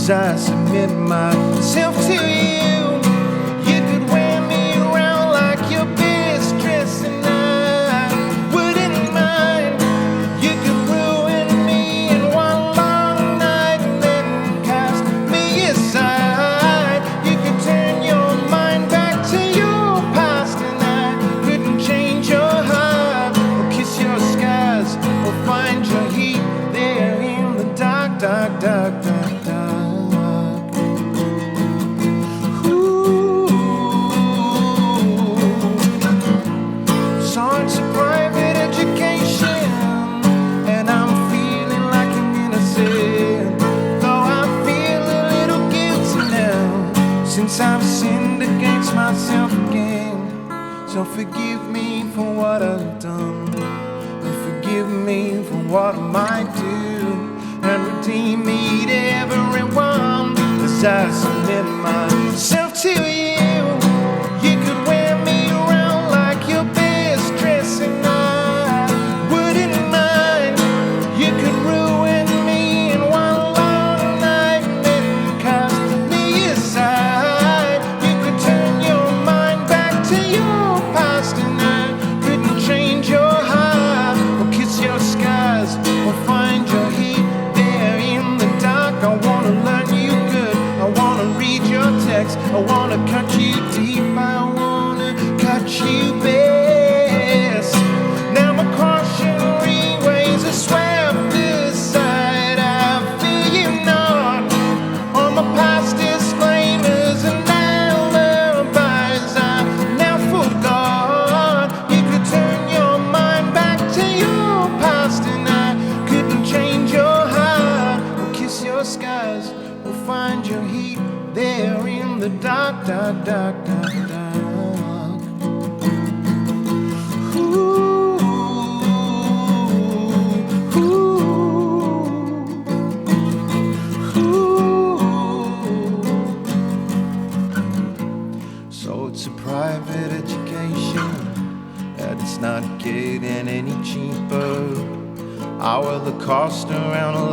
as I submit myself to you. You could wear me around like your best dress, and I wouldn't mind. You could ruin me in one long night and then cast me aside. You could turn your mind back to your past, and I couldn't change your heart or kiss your skies or find your heat there in the dark, dark, dark, dark, dark. Ooh. So it's a private education, and I'm feeling like I'm innocent, though I feel a little guilty now, since I've sinned against myself again. So forgive me for what I've done, and forgive me for what I might do, and redeem me to everyone as I submit myself to you. You could wear me around like your best dress, and I wouldn't mind. You could ruin me in one long night and then cast me aside. You could turn your mind back to your past, and I couldn't change your heart or kiss your skies or find your heat there in the dark. I wanna learn you good, I wanna read your text, I wanna cut you deep, I wanna cut you best. Now my cautionary ways are swept aside, I feel you not. All my past disclaimers and alibis I've now forgot. You could turn your mind back to your past, and I couldn't change your heart or kiss your skies or find your heat there in the dark, dark, dark, dark, dark. Ooh, ooh, ooh. So it's a private education, and it's not getting any cheaper. Our the cost around